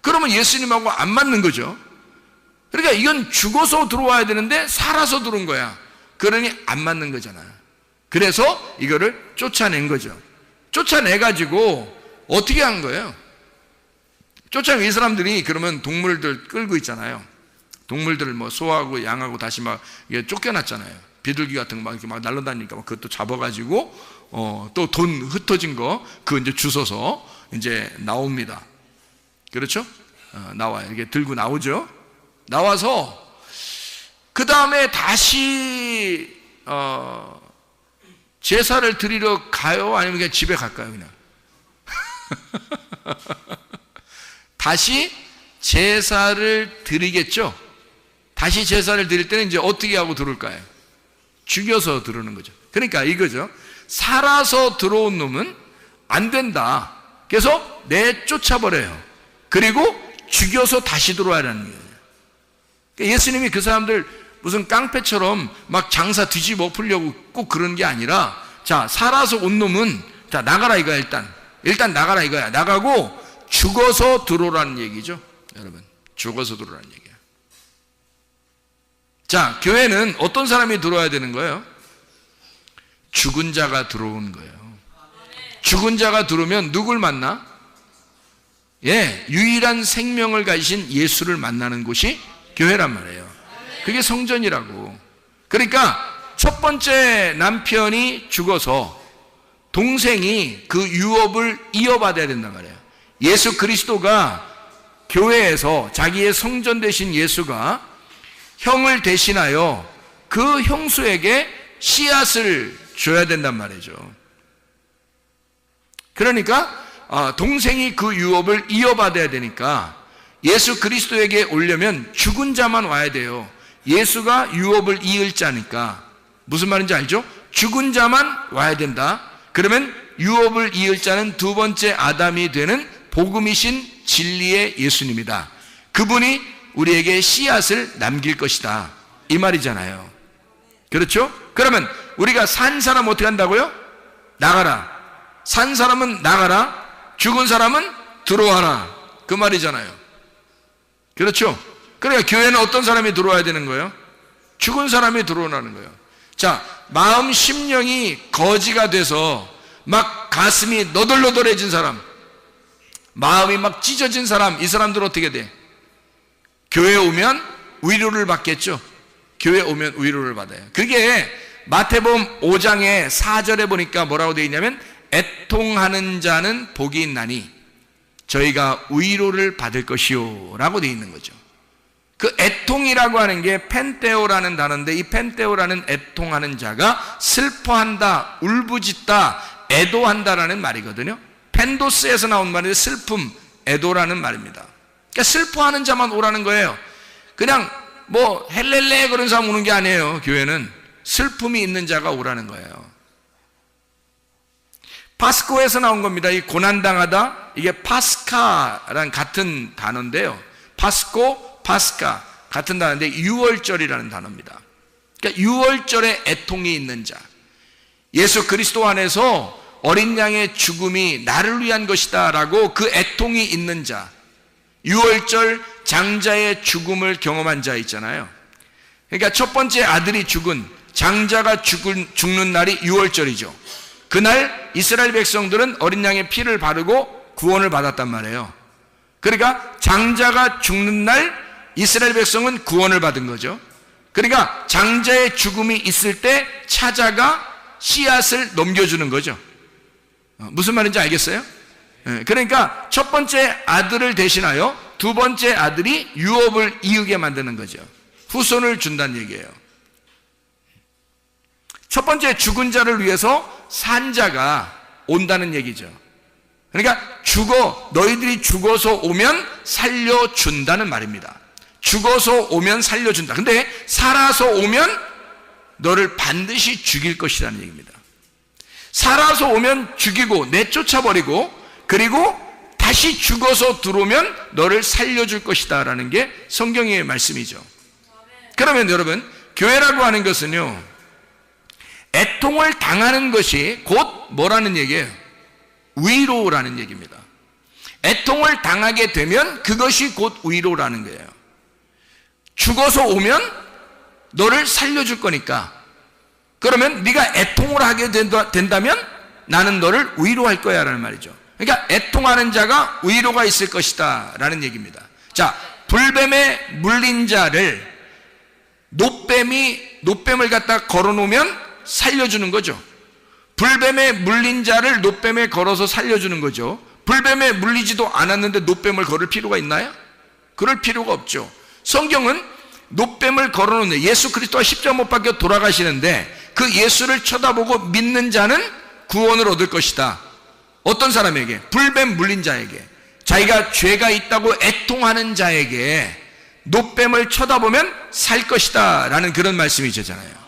그러면 예수님하고 안 맞는 거죠. 그러니까 이건 죽어서 들어와야 되는데 살아서 들어온 거야. 그러니 안 맞는 거잖아요. 그래서 이거를 쫓아낸 거죠. 쫓아내가지고 어떻게 한 거예요? 쫓아낸 이 사람들이 그러면 동물들 끌고 있잖아요. 동물들을 뭐 소하고 양하고 다시 막 쫓겨났잖아요. 비둘기 같은 거 막 이렇게 막 날아다니니까 막 그것도 잡아가지고 또 돈 흩어진 거 그거 이제 주워서 이제 나옵니다. 그렇죠? 나와요. 이렇게 들고 나오죠. 나와서 그 다음에 다시 제사를 드리러 가요? 아니면 그냥 집에 갈까요? 그냥 다시 제사를 드리겠죠. 다시 제사를 드릴 때는 이제 어떻게 하고 들어올까요? 죽여서 들어오는 거죠. 그러니까 이거죠. 살아서 들어온 놈은 안 된다. 그래서 내쫓아버려요. 그리고 죽여서 다시 들어와라는 거예요. 그러니까 예수님이 그 사람들 무슨 깡패처럼 막 장사 뒤집어 엎으려고 꼭 그런 게 아니라, 자, 살아서 온 놈은 자, 나가라 이거야. 일단 나가라 이거야. 나가고 죽어서 들어오라는 얘기죠. 여러분, 죽어서 들어오라는 얘기야. 자, 교회는 어떤 사람이 들어와야 되는 거예요? 죽은 자가 들어오는 거예요. 죽은 자가 들어오면 누굴 만나? 예, 유일한 생명을 가지신 예수를 만나는 곳이 교회란 말이에요. 그게 성전이라고. 그러니까 첫 번째 남편이 죽어서 동생이 그 유업을 이어받아야 된단 말이에요. 예수 그리스도가 교회에서 자기의 성전 되신 예수가 형을 대신하여 그 형수에게 씨앗을 줘야 된단 말이죠. 그러니까 동생이 그 유업을 이어받아야 되니까 예수 그리스도에게 오려면 죽은 자만 와야 돼요. 예수가 유업을 이을 자니까. 무슨 말인지 알죠? 죽은 자만 와야 된다. 그러면 유업을 이을 자는 두 번째 아담이 되는 복음이신 진리의 예수님이다. 그분이 우리에게 씨앗을 남길 것이다. 이 말이잖아요. 그렇죠? 그러면 우리가 산 사람 어떻게 한다고요? 나가라. 산 사람은 나가라. 죽은 사람은 들어와라. 그 말이잖아요. 그렇죠? 그러니까 교회는 어떤 사람이 들어와야 되는 거예요? 죽은 사람이 들어오라는 거예요. 자, 마음 심령이 거지가 돼서 막 가슴이 너덜너덜해진 사람, 마음이 막 찢어진 사람, 이 사람들 어떻게 돼? 교회에 오면 위로를 받겠죠. 교회에 오면 위로를 받아요. 그게 마태복음 5장의 4절에 보니까 뭐라고 되어 있냐면, 애통하는 자는 복이 있나니 저희가 위로를 받을 것이요 라고 되어 있는 거죠. 그 애통이라고 하는 게 펜테오라는 단어인데, 이 펜테오라는 애통하는 자가 슬퍼한다, 울부짖다, 애도한다라는 말이거든요. 펜도스에서 나온 말인데 슬픔, 애도라는 말입니다. 그러니까 슬퍼하는 자만 오라는 거예요. 그냥 뭐 헬렐레 그런 사람 오는 게 아니에요. 교회는 슬픔이 있는 자가 오라는 거예요. 파스코에서 나온 겁니다. 이 고난당하다, 이게 파스카랑 같은 단어인데요. 파스코, 파스카 같은 단어인데 유월절이라는 단어입니다. 그러니까 유월절에 애통이 있는 자, 예수 그리스도 안에서 어린 양의 죽음이 나를 위한 것이다 라고 그 애통이 있는 자, 유월절 장자의 죽음을 경험한 자 있잖아요. 그러니까 첫 번째 아들이 죽은, 장자가 죽는 날이 유월절이죠. 그날 이스라엘 백성들은 어린 양의 피를 바르고 구원을 받았단 말이에요. 그러니까 장자가 죽는 날 이스라엘 백성은 구원을 받은 거죠. 그러니까 장자의 죽음이 있을 때 차자가 씨앗을 넘겨주는 거죠. 무슨 말인지 알겠어요? 그러니까 첫 번째 아들을 대신하여 두 번째 아들이 유업을 이루게 만드는 거죠. 후손을 준다는 얘기예요. 첫 번째 죽은 자를 위해서 산 자가 온다는 얘기죠. 그러니까 너희들이 죽어서 오면 살려준다는 말입니다. 죽어서 오면 살려준다. 근데 살아서 오면 너를 반드시 죽일 것이라는 얘기입니다. 살아서 오면 죽이고 내쫓아버리고 그리고 다시 죽어서 들어오면 너를 살려줄 것이다 라는 게 성경의 말씀이죠. 그러면 여러분, 교회라고 하는 것은요, 애통을 당하는 것이 곧 뭐라는 얘기예요? 위로라는 얘기입니다. 애통을 당하게 되면 그것이 곧 위로라는 거예요. 죽어서 오면 너를 살려줄 거니까, 그러면 네가 애통을 하게 된다면 나는 너를 위로할 거야 라는 말이죠. 그러니까 애통하는 자가 위로가 있을 것이다 라는 얘기입니다. 자, 불뱀에 물린 자를 노뱀을 갖다 걸어놓으면 살려주는 거죠. 불뱀에 물린 자를 노뱀에 걸어서 살려주는 거죠. 불뱀에 물리지도 않았는데 노뱀을 걸을 필요가 있나요? 그럴 필요가 없죠. 성경은 노뱀을 걸어놓는, 예수 그리스도가 십자가 못 박혀 돌아가시는데 그 예수를 쳐다보고 믿는 자는 구원을 얻을 것이다. 어떤 사람에게? 불뱀 물린 자에게, 자기가 죄가 있다고 애통하는 자에게 노뱀을 쳐다보면 살 것이다 라는 그런 말씀이잖아요.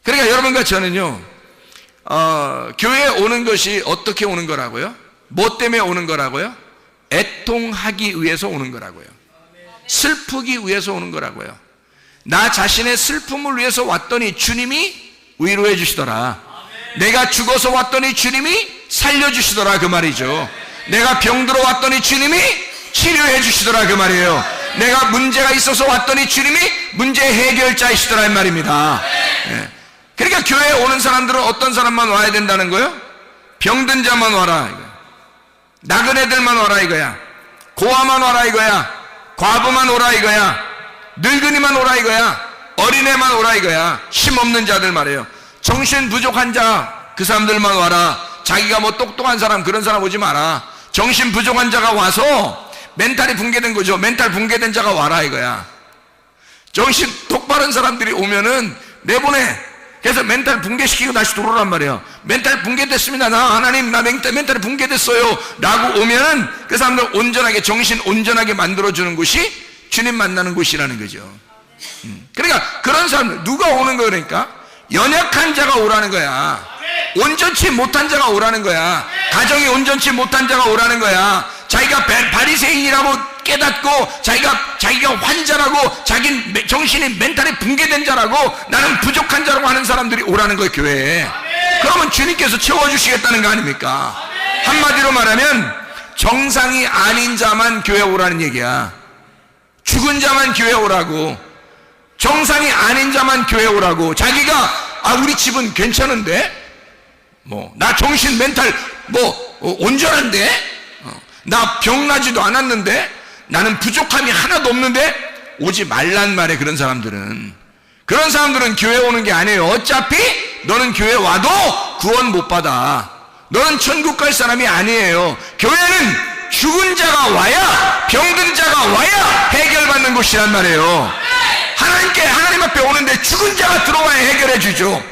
그러니까 여러분과 저는요, 교회에 오는 것이 어떻게 오는 거라고요? 뭐 때문에 오는 거라고요? 애통하기 위해서 오는 거라고요. 슬프기 위해서 오는 거라고요. 나 자신의 슬픔을 위해서 왔더니 주님이 위로해 주시더라. 내가 죽어서 왔더니 주님이 살려주시더라 그 말이죠. 내가 병들어 왔더니 주님이 치료해 주시더라 그 말이에요. 내가 문제가 있어서 왔더니 주님이 문제 해결자이시더라 이 말입니다. 그러니까 교회에 오는 사람들은 어떤 사람만 와야 된다는 거예요? 병든 자만 와라 이거야. 나그네들만 와라 이거야. 고아만 와라 이거야. 과부만 오라 이거야. 늙은이만 오라 이거야. 어린애만 오라 이거야. 힘없는 자들 말이에요. 정신 부족한 자 그 사람들만 와라. 자기가 뭐 똑똑한 사람 그런 사람 오지 마라. 정신 부족한 자가 와서 멘탈이 붕괴된 거죠. 멘탈 붕괴된 자가 와라 이거야. 정신 똑바른 사람들이 오면은 내보내. 그래서 멘탈 붕괴시키고 다시 들어오란 말이에요. 멘탈 붕괴됐습니다. 하나님 나 멘탈이 붕괴됐어요 라고 오면은 그 사람들 온전하게, 정신 온전하게 만들어주는 곳이 주님 만나는 곳이라는 거죠. 그러니까 그런 사람들 누가 오는 거야? 그러니까 연약한 자가 오라는 거야. 온전치 못한 자가 오라는 거야. 가정이 온전치 못한 자가 오라는 거야. 자기가 바리새인이라고 깨닫고 자기가 환자라고, 자기 정신이 멘탈이 붕괴된 자라고, 나는 부족한 자라고 하는 사람들이 오라는 거예요 교회에. 그러면 주님께서 채워주시겠다는 거 아닙니까? 한마디로 말하면 정상이 아닌 자만 교회 오라는 얘기야. 죽은 자만 교회 오라고, 정상이 아닌 자만 교회 오라고. 자기가 우리 집은 괜찮은데, 나 정신 멘탈 온전한데, 나 병나지도 않았는데, 나는 부족함이 하나도 없는데 오지 말란 말이에요. 그런 사람들은 교회 오는 게 아니에요. 어차피 너는 교회 와도 구원 못 받아. 너는 천국 갈 사람이 아니에요. 교회는 죽은 자가 와야, 병든 자가 와야 해결받는 곳이란 말이에요. 하나님 앞에 오는데 죽은 자가 들어와야 해결해 주죠.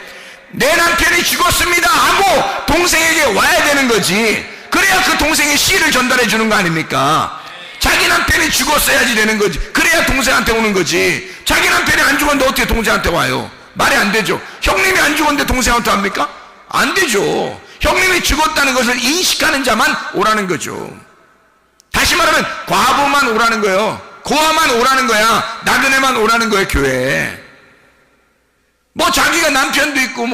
내 남편이 죽었습니다 하고 동생에게 와야 되는 거지. 그래야 그 동생이 씨를 전달해 주는 거 아닙니까? 자기 남편이 죽었어야지 되는 거지. 그래야 동생한테 오는 거지. 자기 남편이 안 죽었는데 어떻게 동생한테 와요? 말이 안 되죠. 형님이 안 죽었는데 동생한테 합니까? 안 되죠. 형님이 죽었다는 것을 인식하는 자만 오라는 거죠. 다시 말하면 과부만 오라는 거예요. 고아만 오라는 거야. 나그네만 오라는 거예요 교회에. 자기가 남편도 있고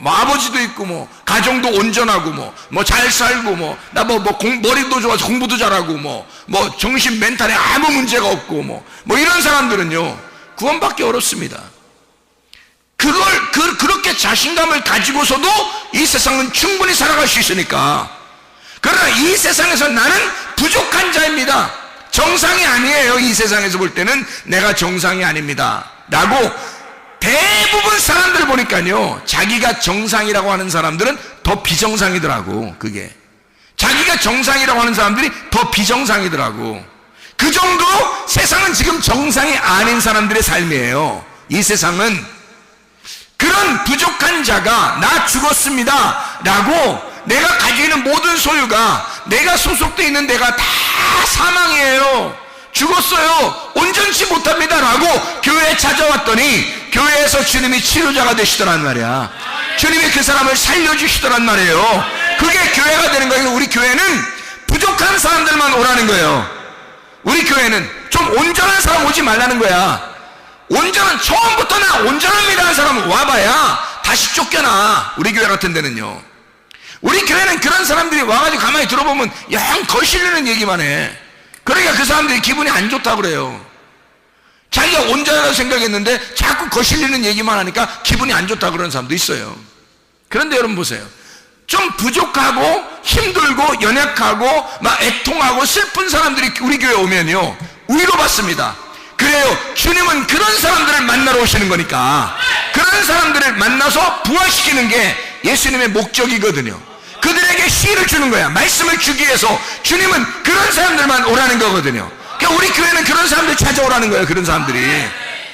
아버지도 있고 가정도 온전하고 잘 살고 머리도 좋아서 공부도 잘하고 정신 멘탈에 아무 문제가 없고 이런 사람들은요 구원받기 어렵습니다. 그렇게 자신감을 가지고서도 이 세상은 충분히 살아갈 수 있으니까. 그러나 이 세상에서 나는 부족한 자입니다, 정상이 아니에요, 이 세상에서 볼 때는 내가 정상이 아닙니다 라고 대부분 사람들 보니까요, 자기가 정상이라고 하는 사람들은 더 비정상이더라고. 그게 자기가 정상이라고 하는 사람들이 더 비정상이더라고. 그 정도로 세상은 지금 정상이 아닌 사람들의 삶이에요. 이 세상은 그런 부족한 자가 나 죽었습니다 라고 내가 가지고 있는 모든 소유가, 내가 소속되어 있는 데가 다 사망이에요, 죽었어요, 온전치 못합니다 라고 교회에 찾아왔더니 교회에서 주님이 치료자가 되시더란 말이야. 주님이 그 사람을 살려주시더란 말이에요. 그게 교회가 되는 거예요. 우리 교회는 부족한 사람들만 오라는 거예요. 우리 교회는 좀 온전한 사람 오지 말라는 거야. 온전한, 처음부터 나 온전합니다 하는 사람 와봐야 다시 쫓겨나. 우리 교회 같은 데는요, 우리 교회는 그런 사람들이 와가지고 가만히 들어보면 영 거실리는 얘기만 해. 그러니까 그 사람들이 기분이 안 좋다고 그래요. 자기가 온전하다고 생각했는데 자꾸 거실리는 얘기만 하니까 기분이 안 좋다고 그러는 사람도 있어요. 그런데 여러분 보세요, 좀 부족하고 힘들고 연약하고 막 애통하고 슬픈 사람들이 우리 교회에 오면요, 위로받습니다. 그래요, 주님은 그런 사람들을 만나러 오시는 거니까 그런 사람들을 만나서 부활시키는 게 예수님의 목적이거든요. 그들에게 시를 주는 거야. 말씀을 주기 위해서 주님은 그런 사람들만 오라는 거거든요. 그러니까 우리 교회는 그런 사람들 찾아오라는 거예요. 그런 사람들이.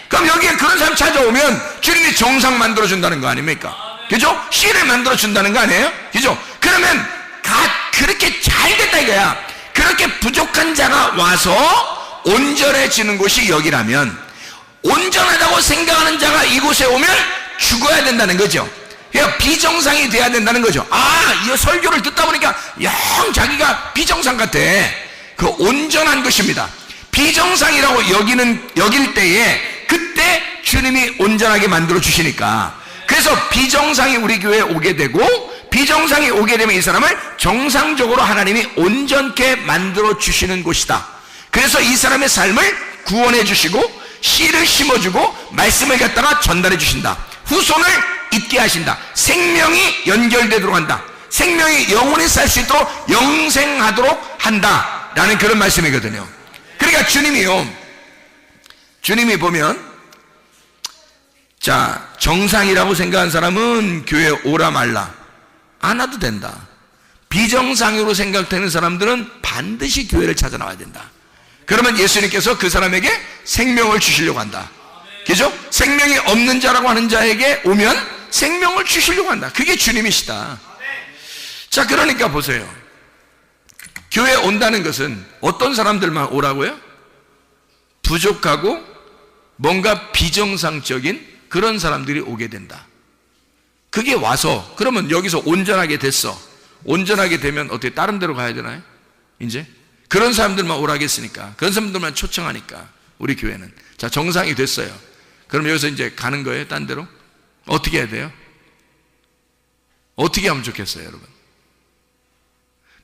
그럼 여기에 그런 사람 찾아오면 주님이 정상 만들어준다는 거 아닙니까? 그죠? 시를 만들어준다는 거 아니에요? 그죠? 그러면 그렇게 잘 됐다 이거야. 그렇게 부족한 자가 와서 온전해지는 곳이 여기라면, 온전하다고 생각하는 자가 이곳에 오면 죽어야 된다는 거죠. 그러니까 비정상이 돼야 된다는 거죠. 이 설교를 듣다 보니까 영 자기가 비정상 같아. 그 온전한 것입니다. 비정상이라고 여길 때에 그때 주님이 온전하게 만들어 주시니까. 그래서 비정상이 우리 교회에 오게 되고, 비정상이 오게 되면 이 사람을 정상적으로 하나님이 온전케 만들어 주시는 곳이다. 그래서 이 사람의 삶을 구원해 주시고 씨를 심어주고 말씀을 갖다가 전달해 주신다. 후손을 있게 하신다. 생명이 연결되도록 한다. 생명이 영원히 살 수 있도록 영생하도록 한다 라는 그런 말씀이거든요. 그러니까 주님이 보면, 자, 정상이라고 생각한 사람은 교회에 오라 말라 안 와도 된다. 비정상으로 생각되는 사람들은 반드시 교회를 찾아 나와야 된다. 그러면 예수님께서 그 사람에게 생명을 주시려고 한다. 그죠? 생명이 없는 자라고 하는 자에게 오면 생명을 주시려고 한다. 그게 주님이시다. 자, 그러니까 보세요. 교회에 온다는 것은 어떤 사람들만 오라고요? 부족하고 뭔가 비정상적인 그런 사람들이 오게 된다. 그게 와서, 그러면 여기서 온전하게 됐어. 온전하게 되면 어떻게 다른 데로 가야 되나요? 이제 그런 사람들만 오라겠으니까, 그런 사람들만 초청하니까 우리 교회는. 자, 정상이 됐어요. 그럼 여기서 이제 가는 거예요? 딴 데로? 어떻게 해야 돼요? 어떻게 하면 좋겠어요, 여러분?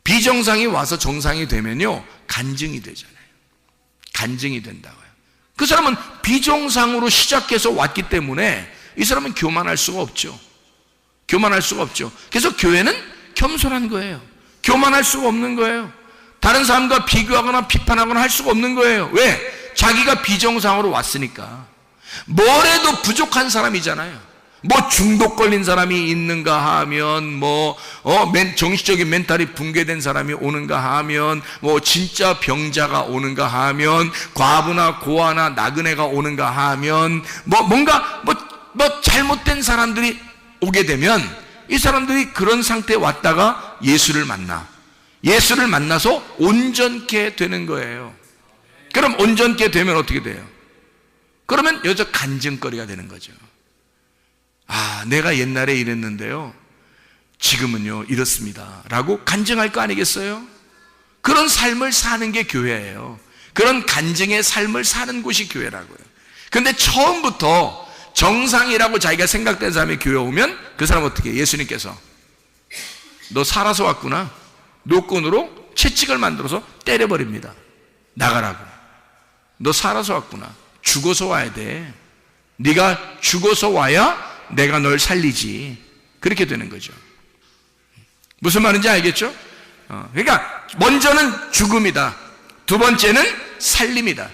비정상이 와서 정상이 되면요, 간증이 되잖아요. 간증이 된다고요. 그 사람은 비정상으로 시작해서 왔기 때문에 이 사람은 교만할 수가 없죠. 교만할 수가 없죠. 그래서 교회는 겸손한 거예요. 교만할 수가 없는 거예요. 다른 사람과 비교하거나 비판하거나 할 수가 없는 거예요. 왜? 자기가 비정상으로 왔으니까. 뭐래도 부족한 사람이잖아요. 뭐 중독 걸린 사람이 있는가 하면, 정신적인 멘탈이 붕괴된 사람이 오는가 하면, 진짜 병자가 오는가 하면, 과부나 고아나 나그네가 오는가 하면, 뭔가 잘못된 사람들이 오게 되면 이 사람들이 그런 상태에 왔다가 예수를 만나서 온전케 되는 거예요. 그럼 온전케 되면 어떻게 돼요? 그러면 여기서 간증거리가 되는 거죠. 내가 옛날에 이랬는데요, 지금은요 이렇습니다 라고 간증할 거 아니겠어요? 그런 삶을 사는 게 교회예요. 그런 간증의 삶을 사는 곳이 교회라고요. 그런데 처음부터 정상이라고 자기가 생각된 사람이 교회 오면 그 사람 어떻게 해요? 예수님께서 너 살아서 왔구나, 노끈으로 채찍을 만들어서 때려버립니다. 나가라고. 너 살아서 왔구나. 죽어서 와야 돼. 네가 죽어서 와야 내가 널 살리지. 그렇게 되는 거죠. 무슨 말인지 알겠죠? 그러니까 먼저는 죽음이다. 두 번째는 살림이다.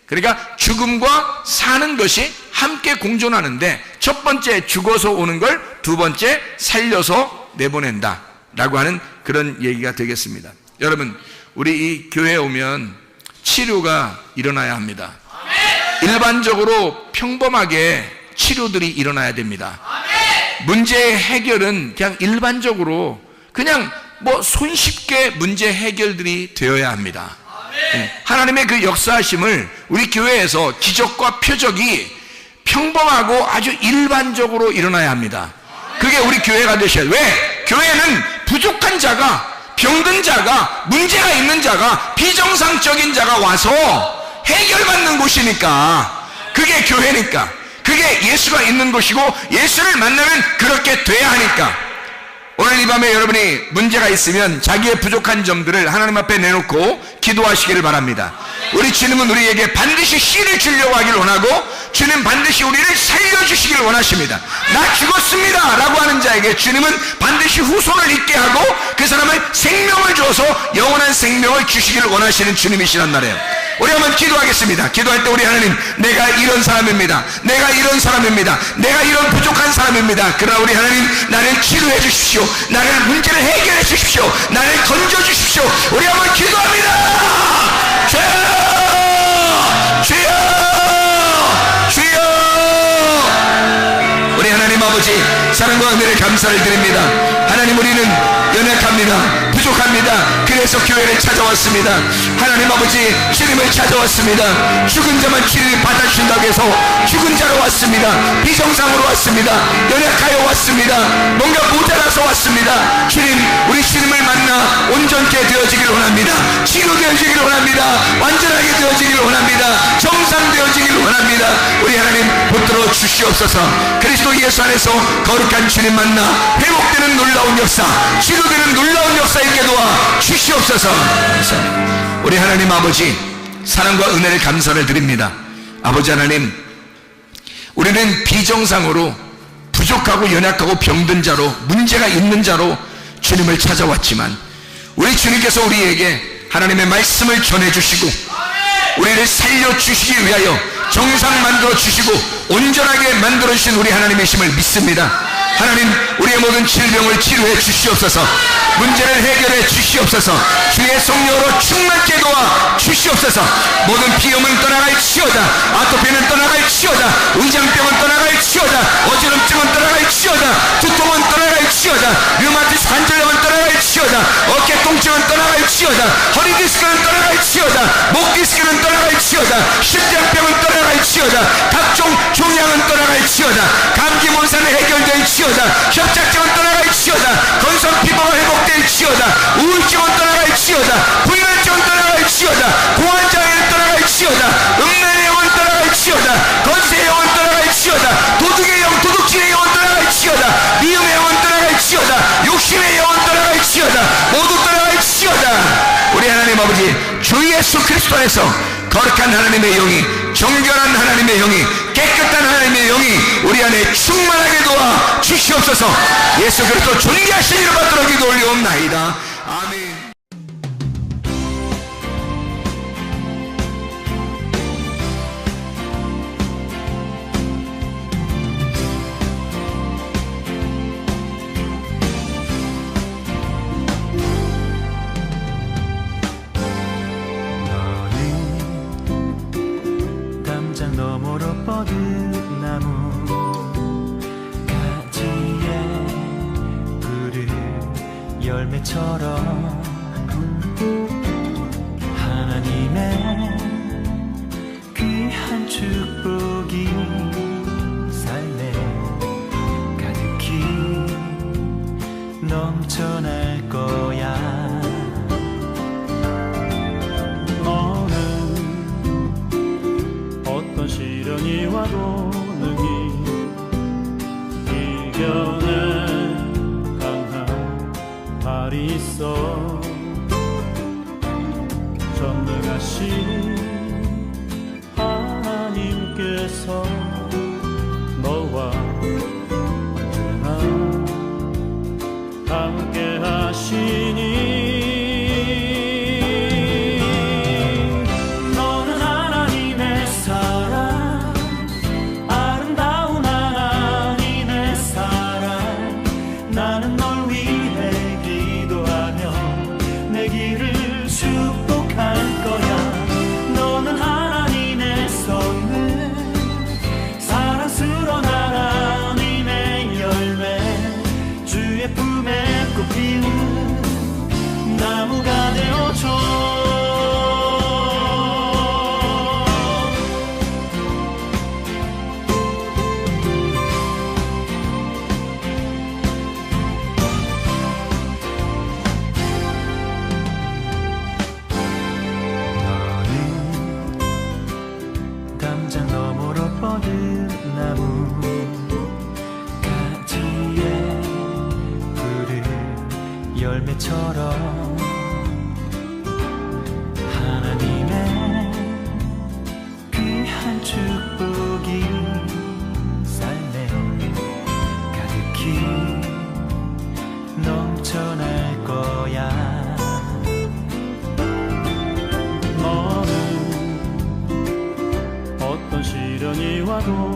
그러니까 죽음과 사는 것이 함께 공존하는데, 첫 번째 죽어서 오는 걸 두 번째 살려서 내보낸다 라고 하는 그런 얘기가 되겠습니다. 여러분, 우리 이 교회에 오면 치료가 일어나야 합니다. 일반적으로 평범하게 치료들이 일어나야 됩니다. 문제의 해결은 그냥 일반적으로 그냥 손쉽게 문제 해결들이 되어야 합니다. 하나님의 그 역사하심을 우리 교회에서 기적과 표적이 평범하고 아주 일반적으로 일어나야 합니다. 그게 우리 교회가 되셔야 돼요. 왜? 교회는 부족한 자가, 병든 자가, 문제가 있는 자가, 비정상적인 자가 와서 해결받는 곳이니까, 그게 교회니까, 그게 예수가 있는 곳이고, 예수를 만나면 그렇게 돼야 하니까. 오늘 이 밤에 여러분이 문제가 있으면 자기의 부족한 점들을 하나님 앞에 내놓고 기도하시기를 바랍니다. 우리 주님은 우리에게 반드시 씨를 주려고 하길 원하고, 주님 반드시 우리를 살려주시길 원하십니다. 나 죽었습니다 라고 하는 자에게 주님은 반드시 후손을 있게 하고 그 사람을 생명을 줘서 영원한 생명을 주시기를 원하시는 주님이시란 말이에요. 우리 한번 기도하겠습니다. 기도할 때 우리 하나님, 내가 이런 사람입니다. 내가 이런 사람입니다. 내가 이런 부족한 사람입니다. 그러나 우리 하나님, 나를 치료해 주십시오. 나를 문제를 해결해 주십시오. 나를 건져 주십시오. 우리 한번 기도합니다. 주여, 주여, 주여. 우리 하나님 아버지, 사랑과 은혜를 감사를 드립니다. 하나님, 우리는 연약합니다. 부족합니다. 그래서 교회를 찾아왔습니다. 하나님 아버지, 주님을 찾아왔습니다. 죽은 자만 치료를 받아주신다고 해서 죽은 자로 왔습니다. 비정상으로 왔습니다. 연약하여 왔습니다. 뭔가 모자라서 왔습니다. 주님, 우리 주님을 만나 온전케 되어지기를 원합니다. 치료되어지기를 원합니다. 완전하게 되어지기를 원합니다. 정상되어지기를 원합니다. 우리 하나님 붙들어 주시옵소서. 그리스도 예수 안에서 거룩한 주님 만나 회복되는 놀라운 역사, 치료되는 놀라운 역사 있게 도와 주시옵소서. 우리 하나님 아버지, 사랑과 은혜를 감사를 드립니다. 아버지 하나님, 우리는 비정상으로 부족하고 연약하고 병든 자로, 문제가 있는 자로 주님을 찾아왔지만, 우리 주님께서 우리에게 하나님의 말씀을 전해주시고 우리를 살려주시기 위하여 정상 만들어주시고 온전하게 만들어주신 우리 하나님이심을 믿습니다. 하나님, 우리의 모든 질병을 치료해 주시옵소서. 문제를 해결해 주시옵소서. 주의 성령으로 충만케 도와 주시옵소서. 모든 비염은 떠나갈지어다. 아토피는 떠나갈지어다. 의장병은 떠나갈지어다. 어지럼증은 떠나갈지어다. 두통은 떠나갈지어다. 류마티스 관절염은 떠나갈지어다. 어깨 통증은 떠나갈지어다. 허리 디스크는 떠나갈지어다. 목 디스크는 떠나갈지어다. 심장병은 떠나갈지어다. 각종 종양은 떠나갈지어다. 감기 문사는 해결될지어다. 협착증은 떠나갈지어다. 건성 피부가 회복될지어다. 우울증은 떠나갈지어다. 불면증은 떠나갈지어다. 공황장애는 떠나갈지어다. 음란의 영은 떠나갈지어다. 건세의 영은 떠나갈지어다. 도둑의 영, 도둑질의 영은 떠나갈지어다. 미움의 영은 떠나갈지어다. 욕심의 영은 떠나갈지어다. 모두 떠나갈지어다. 우리 하나님 아버지, 주 예수 그리스도 안에서 거룩한 하나님의 영이, 정결한 하나님의 영이, 깨끗한 하나님의 영이 우리 안에 충만하게 도와 주시옵소서. 예수 그리스도 존귀하신 이름 받들어 기도 올리옵나이다. 아멘. 너머로 뻗은 나무 가지에 푸른 열매처럼 하나님의 귀한 축복이 삶에 가득히 넘쳐날 거야. 시련이 와도 능히 이겨낼 강한 발이 있어. 노래처럼 하나님의 귀한 축복이 삶에 가득히 넘쳐날 거야. 너는 어떤 시련이 와도